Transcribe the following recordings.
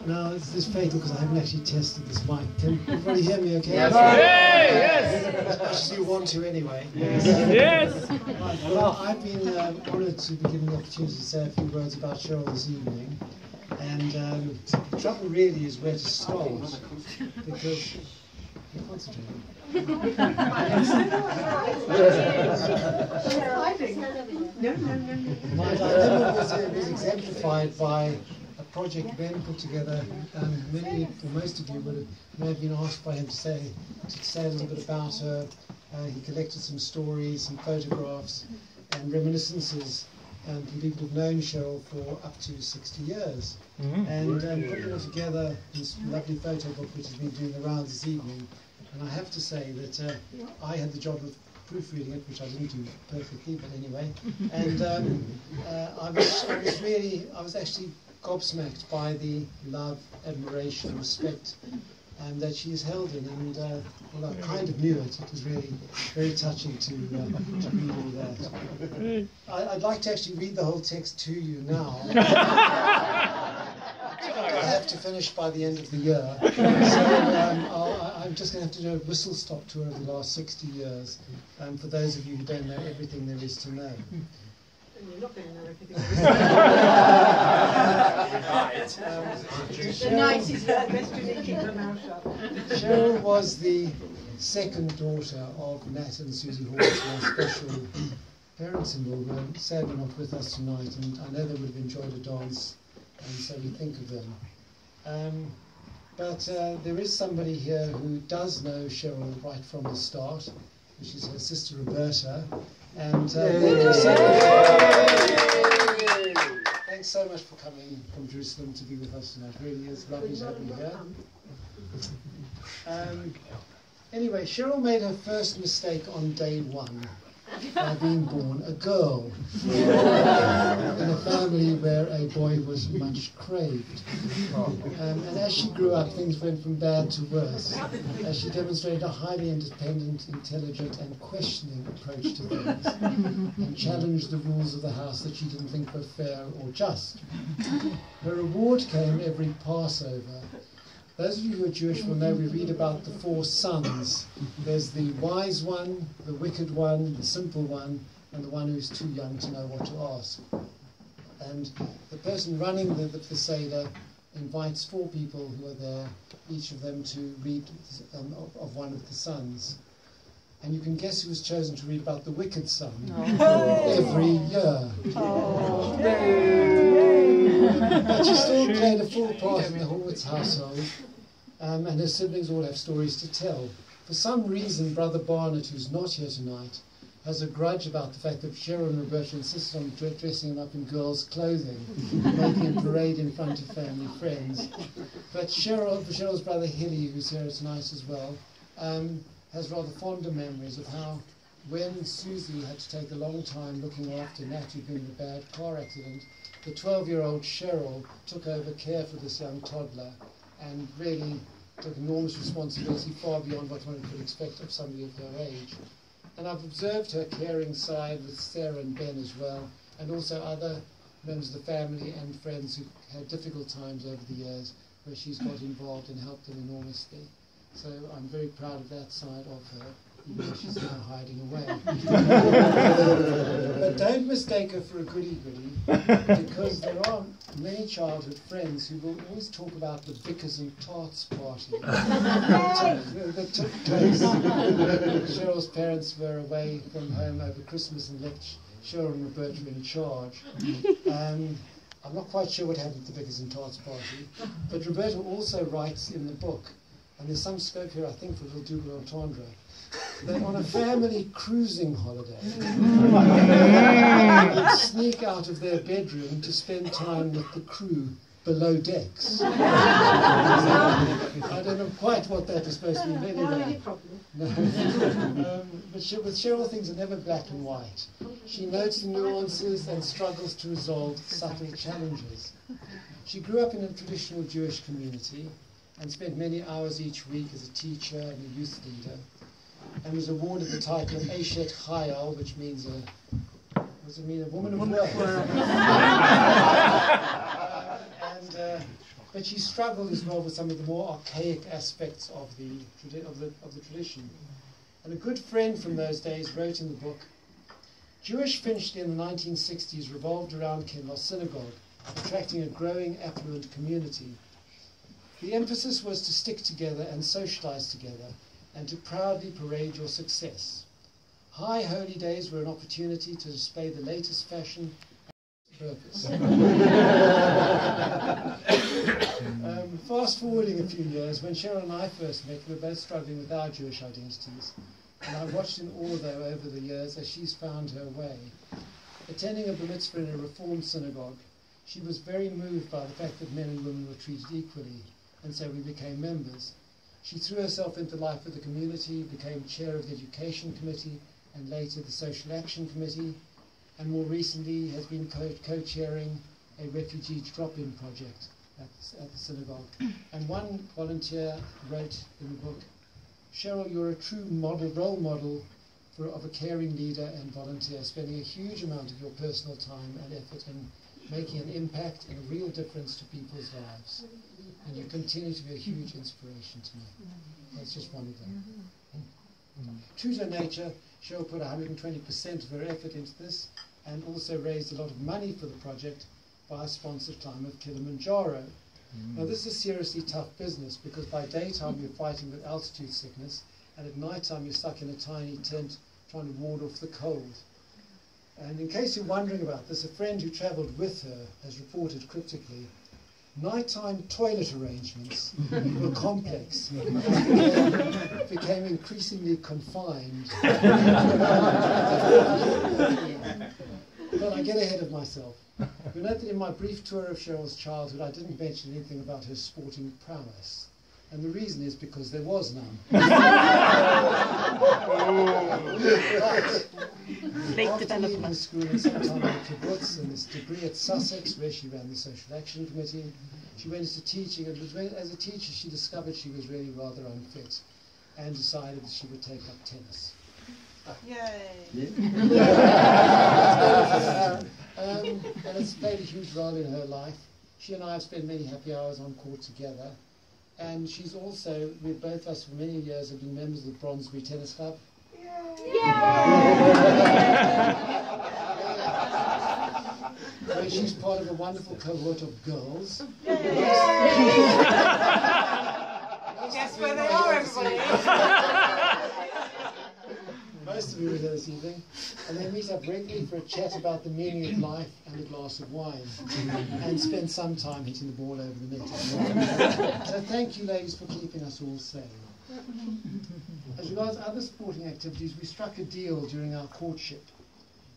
Now, this is fatal because I haven't actually tested this mic. Can everybody hear me okay? Yes. Yes. As much as you want to anyway. Yes. Right, well, I've been honoured to be given the opportunity to say a few words about Cheryl this evening. And the trouble really is where to start, because you're concentrating. My dilemma was exemplified by a project Ben put together. Many, or most of you may have been asked by him to say a little bit about her. He collected some stories, some photographs, and reminiscences from people who've known Cheryl for up to 60 years. And put it all together in this lovely photo book which has been doing the rounds this evening. And I have to say that I had the job of proofreading it, which I didn't do perfectly, but anyway. And I was actually gobsmacked by the love, admiration, respect that she is held in. And well, I kind of knew it. It was really very touching to read all that. I'd like to actually read the whole text to you now. I have to finish by the end of the year. So I'm just going to have to do a whistle-stop tour of the last 60 years for those of you who don't know everything there is to know. And you're not going to know everything. The nicest best to keep her mouth shut. Cheryl was the second daughter of Nat and Susie Hawes, my special parents-in-law, who are sadly not with us tonight, and I know they would have enjoyed a dance, and so we think of them. But there is somebody here who does know Cheryl right from the start, which is her sister Roberta. And thanks so much for coming from Jerusalem to be with us tonight. It really is lovely to have you here. Anyway, Cheryl made her first mistake on day one by being born a girl in a family where a boy was much craved. And as she grew up, things went from bad to worse, as she demonstrated a highly independent, intelligent and questioning approach to things, and challenged the rules of the house that she didn't think were fair or just. Her reward came every Passover. Those of you who are Jewish will know we read about the 4 sons. There's the wise one, the wicked one, the simple one, and the one who's too young to know what to ask. And the person running the Seder invites 4 people who are there, each of them to read of one of the sons. And you can guess who was chosen to read about the wicked son every year. But she still played a full part in the Horwitz household, and her siblings all have stories to tell. For some reason, Brother Barnett, who's not here tonight, has a grudge about the fact that Cheryl and Roberta insisted on dressing him up in girls' clothing, making a parade in front of family friends. But Cheryl's brother Hilly, who's here tonight as well, has rather fonder memories of how when Susie had to take a long time looking after Nat, who'd been in a bad car accident, the 12-year-old Cheryl took over care for this young toddler and really took enormous responsibility far beyond what one could expect of somebody of her age. And I've observed her caring side with Sarah and Ben as well, and also other members of the family and friends who had difficult times over the years where she's got involved and helped them enormously. So I'm very proud of that side of her, even though she's now hiding away. But don't mistake her for a goody-goody, because there are many childhood friends who will always talk about the Bickers and Tarts party that took place. Cheryl's parents were away from home over Christmas and left Cheryl and Roberta in charge. I'm not quite sure what happened at the Bickers and Tarts party, but Roberta also writes in the book, and there's some scope here, I think, for a little double entendre, that on a family cruising holiday, they would sneak out of their bedroom to spend time with the crew below decks. I don't know quite what that is supposed to mean anyway. No. But with Cheryl, things are never black and white. She notes the nuances and struggles to resolve subtle challenges. She grew up in a traditional Jewish community and spent many hours each week as a teacher and a youth leader, and was awarded the title of Eshet Chayal, which means what does it mean? A woman of worth. But she struggled as well with some of the more archaic aspects of the tradition. And a good friend from those days wrote in the book, Jewish Finchley in the 1960s revolved around Kinloss Synagogue, attracting a growing affluent community. The emphasis was to stick together and socialize together, and to proudly parade your success. High holy days were an opportunity to display the latest fashion and purpose. Fast forwarding a few years, when Cheryl and I first met, we were both struggling with our Jewish identities, and I watched in awe, though, over the years as she's found her way. Attending a bar mitzvah in a Reformed synagogue, she was very moved by the fact that men and women were treated equally, and so we became members. She threw herself into life with the community, became chair of the Education Committee, and later the Social Action Committee, and more recently has been co-chairing a refugee drop-in project at the synagogue. And one volunteer wrote in the book, Cheryl, you're a true role model of a caring leader and volunteer, spending a huge amount of your personal time and effort in making an impact and a real difference to people's lives. And you continue to be a huge inspiration to me. That's just one of them. True to her nature, Cheryl put 120% of her effort into this, and also raised a lot of money for the project by a sponsored climb of Kilimanjaro. Now this is a seriously tough business, because by daytime you're fighting with altitude sickness, and at nighttime you're stuck in a tiny tent trying to ward off the cold. And in case you're wondering about this, a friend who travelled with her has reported cryptically, nighttime toilet arrangements were complex, became increasingly confined. But I get ahead of myself. You note that in my brief tour of Cheryl's childhood, I didn't mention anything about her sporting prowess. And the reason is because there was none. After leaving school and sometime at kibbutz and this degree at Sussex, where she ran the Social Action Committee, she went into teaching, and as a teacher she discovered she was really rather unfit and decided that she would take up tennis. Yay! And it's played a huge role in her life. She and I have spent many happy hours on court together. And she's also, with both of us for many years, have been members of the Bronsbury Tennis Club. Where she's part of a wonderful cohort of girls. Guess where they are, everybody? Most of you are here this evening, and they meet up regularly for a chat about the meaning of life and a glass of wine, and spend some time hitting the ball over the net as well. So thank you, ladies, for keeping us all sane. As regards other sporting activities, we struck a deal during our courtship.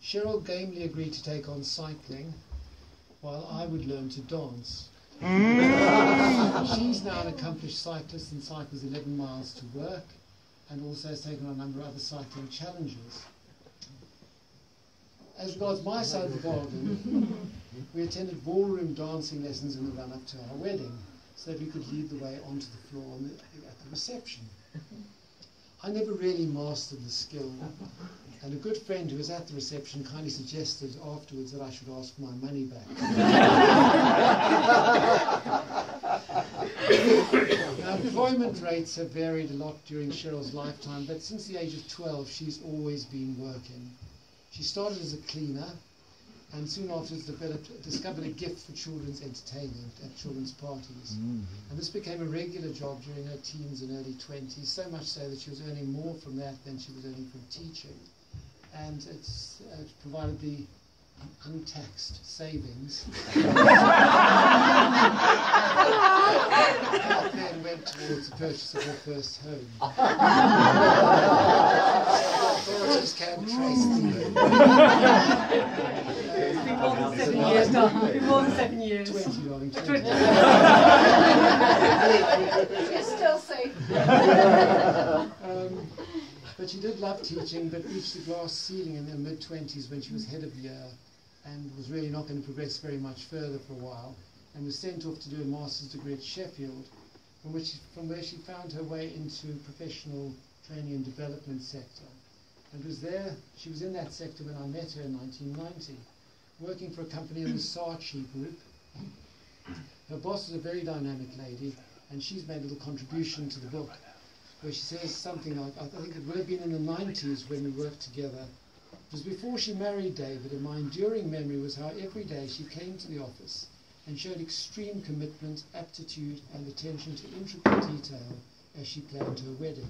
Cheryl gamely agreed to take on cycling, while I would learn to dance. She's now an accomplished cyclist and cycles 11 miles to work, and also has taken on a number of other cycling challenges. As regards my side of the bargain, we attended ballroom dancing lessons in the run-up to our wedding, so that we could lead the way onto the floor at the reception. I never really mastered the skill, and a good friend who was at the reception kindly suggested afterwards that I should ask for my money back. Now, employment rates have varied a lot during Cheryl's lifetime, but since the age of 12 she's always been working. She started as a cleaner, and soon afterwards discovered a gift for children's entertainment at children's parties. And this became a regular job during her teens and early 20s, so much so that she was earning more from that than she was earning from teaching. And it's provided the untaxed savings that then went towards the purchase of her first home. Authorities can trace More than 7 years. 20, darling, 20. You're still safe. But she did love teaching, but reached the glass ceiling in her mid-20s when she was head of year, and was really not going to progress very much further for a while, and was sent off to do a master's degree at Sheffield, from where she found her way into professional training and development sector. And she was in that sector when I met her in 1990, working for a company in the Saatchi group, Her boss is a very dynamic lady, and she's made a little contribution to the book, where she says something like, I think it would have been in the 90s when we worked together. It was before she married David, and my enduring memory was how every day she came to the office and showed extreme commitment, aptitude, and attention to intricate detail as she planned her wedding.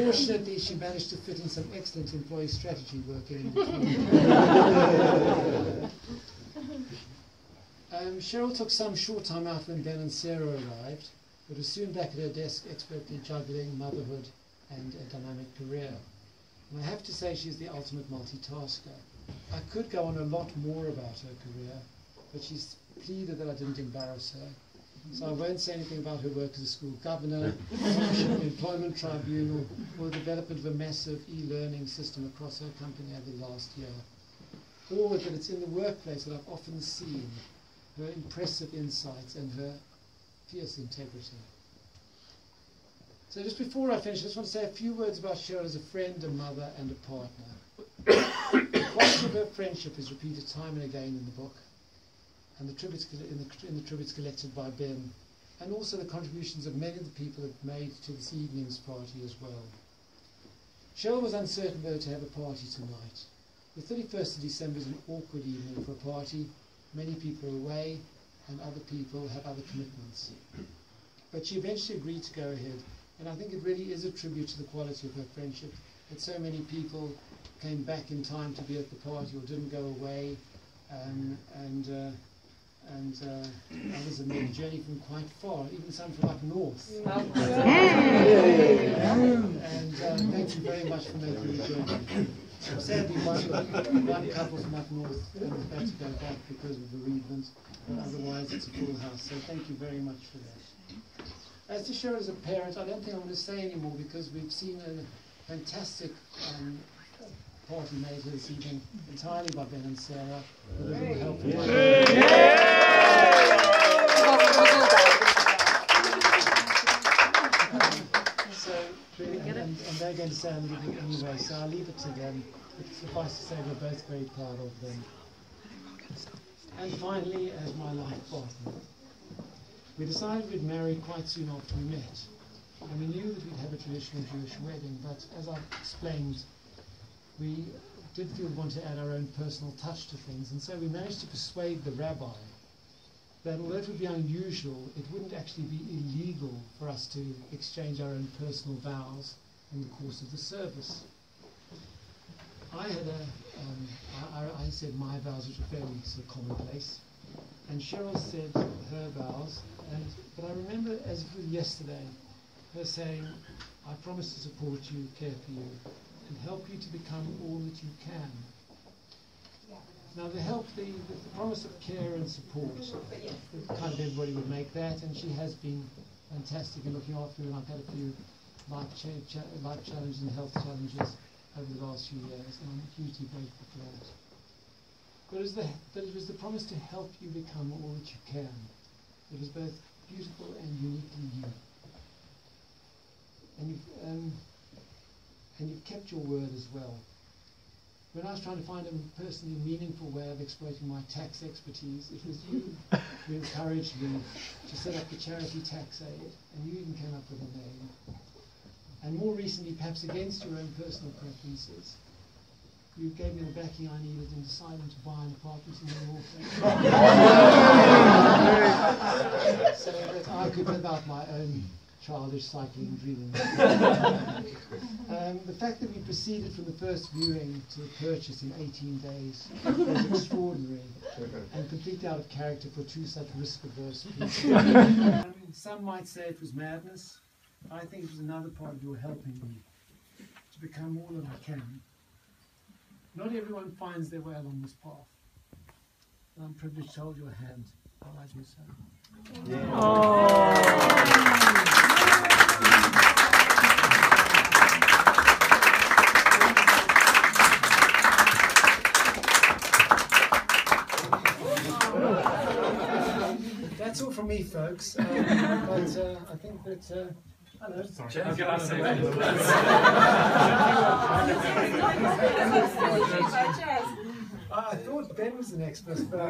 Fortunately, she managed to fit in some excellent employee strategy work in between. Cheryl took some short time out when Ben and Sarah arrived, but was soon back at her desk expertly juggling motherhood and a dynamic career. And I have to say she's the ultimate multitasker. I could go on a lot more about her career, but she's pleaded that I didn't embarrass her. So I won't say anything about her work as a school governor, employment tribunal, or the development of a massive e-learning system across her company over the last year. Or that it's in the workplace that I've often seen her impressive insights and her fierce integrity. So just before I finish, I just want to say a few words about Cheryl as a friend, a mother, and a partner. The quality of her friendship is repeated time and again in the book, and the tributes in the tributes collected by Ben, and also the contributions of many of the people have made to this evening's party as well. Cheryl was uncertain whether to have a party tonight. The 31st of December is an awkward evening for a party. Many people are away, and other people have other commitments. But she eventually agreed to go ahead, and I think it really is a tribute to the quality of her friendship that so many people came back in time to be at the party or didn't go away, and others have made a journey from quite far, even some from up north. And thank you very much for making the journey. Sadly, one couple from up north had to go back because of bereavement, but otherwise it's a full house, so thank you very much for that. As to Cheryl as a parent, I don't think I'm going to say anymore because we've seen a fantastic party made here this evening entirely by Ben and Sarah, with a little help from my and they're going to say a little bit anyway, so I'll leave it to them. But suffice to say, we're both very proud of them. And finally, as my life partner, we decided we'd marry quite soon after we met. And we knew that we'd have a traditional Jewish wedding, but as I've explained, we did feel we wanted to add our own personal touch to things, and so we managed to persuade the rabbi that although it would be unusual, it wouldn't actually be illegal for us to exchange our own personal vows in the course of the service. I had I said my vows, which were fairly sort of commonplace, and Cheryl said her vows, but I remember as if it was yesterday, her saying, I promise to support you, care for you, and help you to become all that you can. Now the promise of care and support, kind of everybody would make that, and she has been fantastic in looking after me, and I've had a few life challenges and health challenges over the last few years, and I'm hugely grateful for that. But it was the promise to help you become all that you can. It was both beautiful and uniquely you. And you've kept your word as well. When I was trying to find a personally meaningful way of exploiting my tax expertise, it was you who encouraged me to set up the charity tax aid, and you even came up with a name. And more recently, perhaps against your own personal preferences, you gave me the backing I needed in deciding to buy an apartment in the north, so that I could live out my own childish cycling dreams. The fact that we proceeded from the first viewing to the purchase in 18 days was extraordinary and completely out of character for two such risk-averse people. Some might say it was madness. I think it was another part of your helping me to become all that I can. Not everyone finds their way along this path, and I'm privileged to hold your hand while I do so. Yeah. That's all from me, folks. But I think that Hello. I thought Ben was the next person, but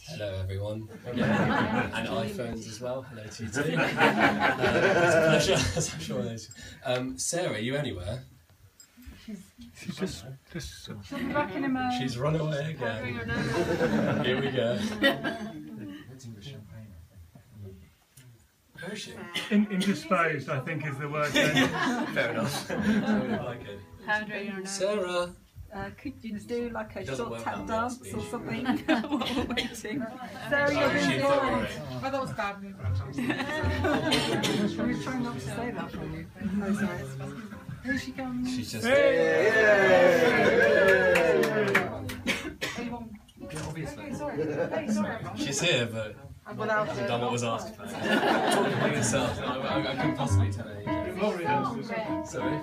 Hello everyone, and iPhones as well. Hello to you too. It's a pleasure, as I'm sure those. Sarah, are you anywhere? She's just She's run away again. Here we go. Where is she? indisposed, I think, is the word. Fair enough. Okay. How do you know? Sarah. Could you do like a It doesn't short work tap on dance that or speech. something while we're waiting? Sarah, Oh, you're she in thought, right. I thought it was bad. Shall we try not to say that for you? Oh, sorry. Here she comes. She's just. Okay, sorry. She's here, but Without hasn't done what was asked. By yourself. I couldn't possibly tell her. Sorry.